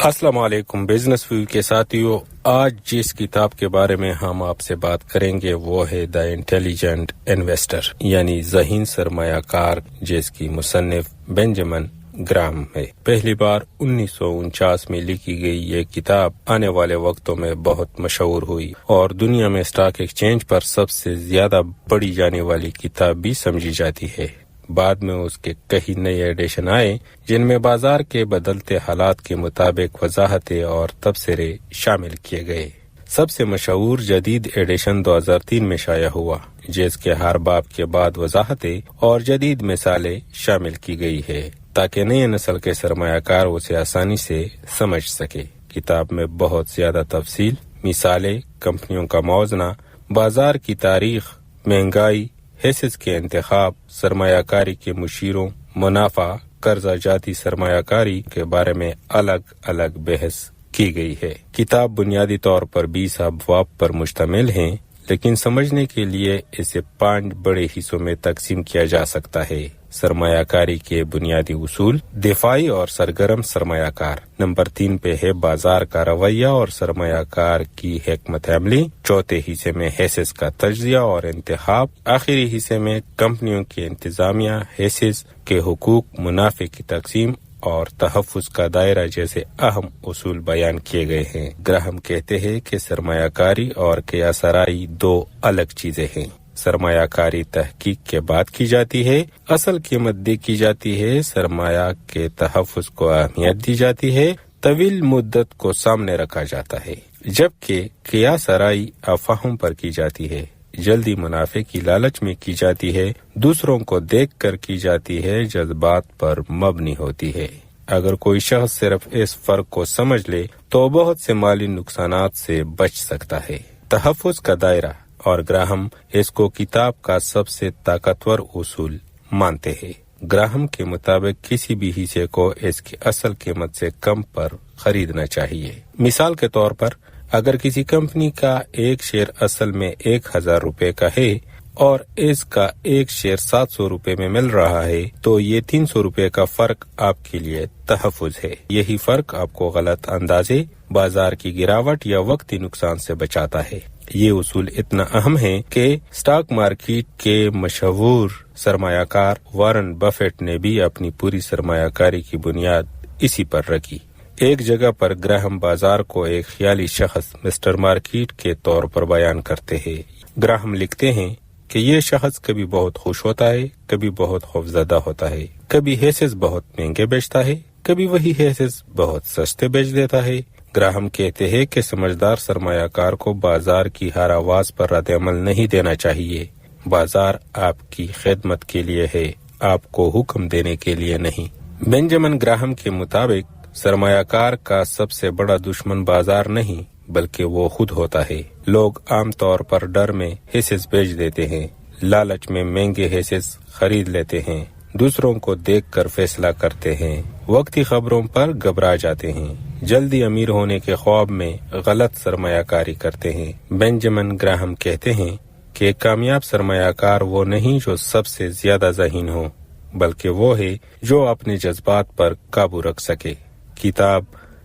السلام علیکم business view کے ساتھیوں، آج جس کتاب کے بارے میں ہم آپ سے بات کریں گے وہ ہے دا انٹیلیجنٹ انویسٹر یعنی ذہین سرمایہ کار، جس کی مصنف بینجامن گراہم ہے۔ پہلی بار 1949 میں لکھی گئی یہ کتاب آنے والے وقتوں میں بہت مشہور ہوئی اور دنیا میں اسٹاک ایکسچینج پر سب سے زیادہ پڑھی جانے والی کتاب بھی سمجھی جاتی ہے۔ بعد میں اس کے کئی نئے ایڈیشن آئے جن میں بازار کے بدلتے حالات کے مطابق وضاحتیں اور تبصرے شامل کیے گئے۔ سب سے مشہور جدید ایڈیشن 2003 میں شائع ہوا، جس کے ہر باب کے بعد وضاحتیں اور جدید مثالیں شامل کی گئی ہے تاکہ نئی نسل کے سرمایہ کار اسے آسانی سے سمجھ سکے۔ کتاب میں بہت زیادہ تفصیل، مثالیں، کمپنیوں کا موازنہ، بازار کی تاریخ، مہنگائی، حصص کے انتخاب، سرمایہ کاری کے مشیروں، منافع، قرضہ جاتی سرمایہ کاری کے بارے میں الگ الگ بحث کی گئی ہے۔ کتاب بنیادی طور پر 20 ابواب پر مشتمل ہے، لیکن سمجھنے کے لیے اسے 5 بڑے حصوں میں تقسیم کیا جا سکتا ہے۔ سرمایہ کاری کے بنیادی اصول، دفاعی اور سرگرم سرمایہ کار۔ نمبر 3 پہ ہے بازار کا رویہ اور سرمایہ کار کی حکمت عملی۔ چوتھے حصے میں حصص کا تجزیہ اور انتخاب۔ آخری حصے میں کمپنیوں کی انتظامیہ، حصص کے حقوق، منافع کی تقسیم اور تحفظ کا دائرہ جیسے اہم اصول بیان کیے گئے ہیں۔ گراہم کہتے ہیں کہ سرمایہ کاری اور قیاس آرائی 2 الگ چیزیں ہیں۔ سرمایہ کاری تحقیق کے بعد کی جاتی ہے، اصل قیمت دی کی جاتی ہے، سرمایہ کے تحفظ کو اہمیت دی جاتی ہے، طویل مدت کو سامنے رکھا جاتا ہے، جبکہ قیاس آرائی افواہوں پر کی جاتی ہے، جلدی منافع کی لالچ میں کی جاتی ہے، دوسروں کو دیکھ کر کی جاتی ہے، جذبات پر مبنی ہوتی ہے۔ اگر کوئی شخص صرف اس فرق کو سمجھ لے تو بہت سے مالی نقصانات سے بچ سکتا ہے۔ تحفظ کا دائرہ، اور گراہم اس کو کتاب کا سب سے طاقتور اصول مانتے ہیں۔ گراہم کے مطابق کسی بھی حصے کو اس کی اصل قیمت سے کم پر خریدنا چاہیے۔ مثال کے طور پر، اگر کسی کمپنی کا ایک شیئر اصل میں 1000 روپے کا ہے اور اس کا ایک شیئر 700 روپے میں مل رہا ہے تو یہ 300 روپے کا فرق آپ کے لیے تحفظ ہے۔ یہی فرق آپ کو غلط اندازے، بازار کی گراوٹ یا وقتی نقصان سے بچاتا ہے۔ یہ اصول اتنا اہم ہے کہ اسٹاک مارکیٹ کے مشہور سرمایہ کار وارن بفیٹ نے بھی اپنی پوری سرمایہ کاری کی بنیاد اسی پر رکھی۔ ایک جگہ پر گراہم بازار کو ایک خیالی شخص مسٹر مارکیٹ کے طور پر بیان کرتے ہیں۔ گراہم لکھتے ہیں کہ یہ شخص کبھی بہت خوش ہوتا ہے، کبھی بہت خوفزدہ ہوتا ہے، کبھی حصص بہت مہنگے بیچتا ہے، کبھی وہی حصص بہت سستے بیچ دیتا ہے۔ گراہم کہتے ہیں کہ سمجھدار سرمایہ کار کو بازار کی ہر آواز پر رد عمل نہیں دینا چاہیے۔ بازار آپ کی خدمت کے لیے ہے، آپ کو حکم دینے کے لیے نہیں۔ بینجامن گراہم کے مطابق سرمایہ کار کا سب سے بڑا دشمن بازار نہیں بلکہ وہ خود ہوتا ہے۔ لوگ عام طور پر ڈر میں حصص بیچ دیتے ہیں، لالچ میں مہنگے حصص خرید لیتے ہیں، دوسروں کو دیکھ کر فیصلہ کرتے ہیں، وقتی خبروں پر گھبرا جاتے ہیں، جلدی امیر ہونے کے خواب میں غلط سرمایہ کاری کرتے ہیں۔ بینجامن گراہم کہتے ہیں کہ کامیاب سرمایہ کار وہ نہیں جو سب سے زیادہ ذہین ہو، بلکہ وہ ہے جو اپنے جذبات پر قابو رکھ سکے۔ کتاب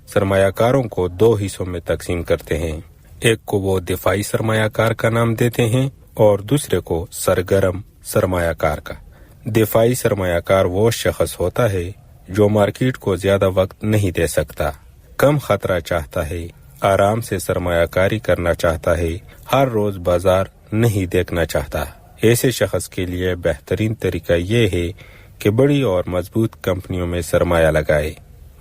سرمایہ کاروں کو 2 حصوں میں تقسیم کرتے ہیں، ایک کو وہ دفاعی سرمایہ کار کا نام دیتے ہیں اور دوسرے کو سرگرم سرمایہ کار کا۔ دفاعی سرمایہ کار وہ شخص ہوتا ہے جو مارکیٹ کو زیادہ وقت نہیں دے سکتا، کم خطرہ چاہتا ہے، آرام سے سرمایہ کاری کرنا چاہتا ہے، ہر روز بازار نہیں دیکھنا چاہتا۔ ایسے شخص کے لیے بہترین طریقہ یہ ہے کہ بڑی اور مضبوط کمپنیوں میں سرمایہ لگائے،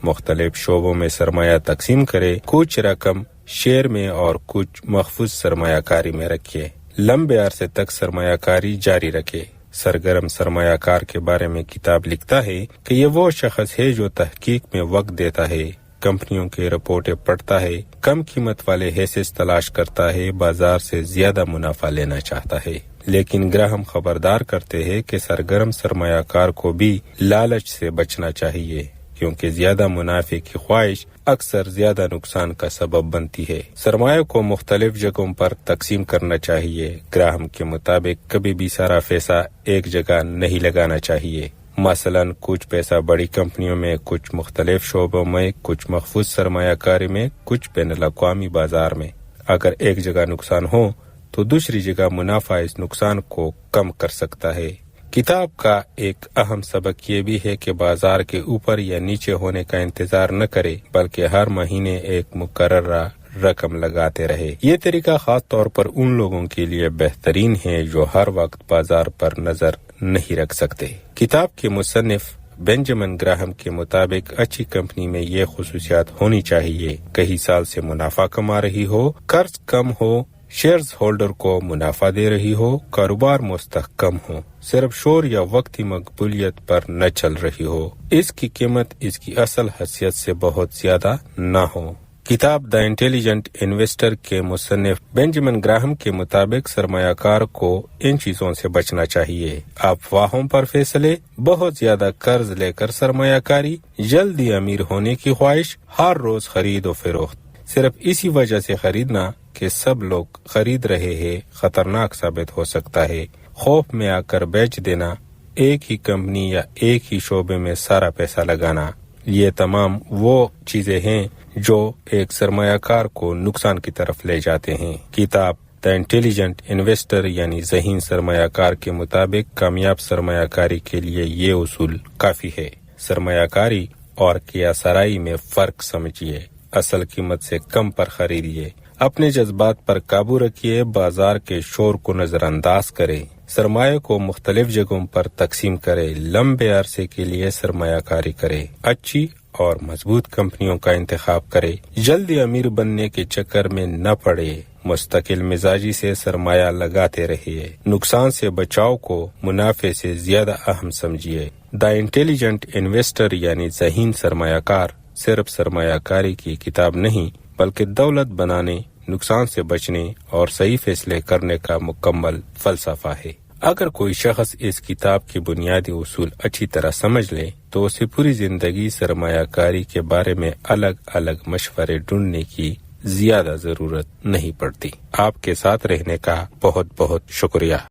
مختلف شعبوں میں سرمایہ تقسیم کرے، کچھ رقم شیئر میں اور کچھ محفوظ سرمایہ کاری میں رکھے، لمبے عرصے تک سرمایہ کاری جاری رکھے۔ سرگرم سرمایہ کار کے بارے میں کتاب لکھتا ہے کہ یہ وہ شخص ہے جو تحقیق میں وقت دیتا ہے، کمپنیوں کے رپورٹیں پڑھتا ہے، کم قیمت والے حصص تلاش کرتا ہے، بازار سے زیادہ منافع لینا چاہتا ہے۔ لیکن گراہم خبردار کرتے ہیں کہ سرگرم سرمایہ کار کو بھی لالچ سے بچنا چاہیے، کیونکہ زیادہ منافع کی خواہش اکثر زیادہ نقصان کا سبب بنتی ہے۔ سرمایہ کو مختلف جگہوں پر تقسیم کرنا چاہیے۔ گراہم کے مطابق کبھی بھی سارا پیسہ ایک جگہ نہیں لگانا چاہیے۔ مثلاً کچھ پیسہ بڑی کمپنیوں میں، کچھ مختلف شعبوں میں، کچھ محفوظ سرمایہ کاری میں، کچھ بین الاقوامی بازار میں۔ اگر ایک جگہ نقصان ہو تو دوسری جگہ منافع اس نقصان کو کم کر سکتا ہے۔ کتاب کا ایک اہم سبق یہ بھی ہے کہ بازار کے اوپر یا نیچے ہونے کا انتظار نہ کرے، بلکہ ہر مہینے ایک مقررہ رقم لگاتے رہے۔ یہ طریقہ خاص طور پر ان لوگوں کے لیے بہترین ہے جو ہر وقت بازار پر نظر نہیں رکھ سکتے۔ کتاب کے مصنف بینجامن گراہم کے مطابق اچھی کمپنی میں یہ خصوصیات ہونی چاہیے: کئی سال سے منافع کما رہی ہو، قرض کم ہو، شیئرز ہولڈر کو منافع دے رہی ہو، کاروبار مستحکم ہو، صرف شور یا وقتی مقبولیت پر نہ چل رہی ہو، اس کی قیمت اس کی اصل حیثیت سے بہت زیادہ نہ ہو۔ کتاب دی انٹیلیجنٹ انویسٹر کے مصنف بینجامن گراہم کے مطابق سرمایہ کار کو ان چیزوں سے بچنا چاہیے: افواہوں پر فیصلے، بہت زیادہ قرض لے کر سرمایہ کاری، جلدی امیر ہونے کی خواہش، ہر روز خرید و فروخت، صرف اسی وجہ سے خریدنا کہ سب لوگ خرید رہے ہیں خطرناک ثابت ہو سکتا ہے، خوف میں آ کر بیچ دینا، ایک ہی کمپنی یا ایک ہی شعبے میں سارا پیسہ لگانا، یہ تمام وہ چیزیں ہیں جو ایک سرمایہ کار کو نقصان کی طرف لے جاتے ہیں۔ کتاب دی انٹیلیجنٹ انویسٹر یعنی ذہین سرمایہ کار کے مطابق کامیاب سرمایہ کاری کے لیے یہ اصول کافی ہے: سرمایہ کاری اور کیا سرائی میں فرق سمجھیے، اصل قیمت سے کم پر خریدیے، اپنے جذبات پر قابو رکھیے، بازار کے شور کو نظر انداز کرے، سرمایہ کو مختلف جگہوں پر تقسیم کرے، لمبے عرصے کے لیے سرمایہ کاری کرے، اچھی اور مضبوط کمپنیوں کا انتخاب کرے، جلدی امیر بننے کے چکر میں نہ پڑے، مستقل مزاجی سے سرمایہ لگاتے رہیے، نقصان سے بچاؤ کو منافع سے زیادہ اہم سمجھیے۔ دی انٹیلیجنٹ انویسٹر یعنی ذہین سرمایہ کار صرف سرمایہ کاری کی کتاب نہیں بلکہ دولت بنانے، نقصان سے بچنے اور صحیح فیصلے کرنے کا مکمل فلسفہ ہے۔ اگر کوئی شخص اس کتاب کی بنیادی اصول اچھی طرح سمجھ لے تو اسے پوری زندگی سرمایہ کاری کے بارے میں الگ الگ مشورے ڈھونڈنے کی زیادہ ضرورت نہیں پڑتی۔ آپ کے ساتھ رہنے کا بہت بہت شکریہ۔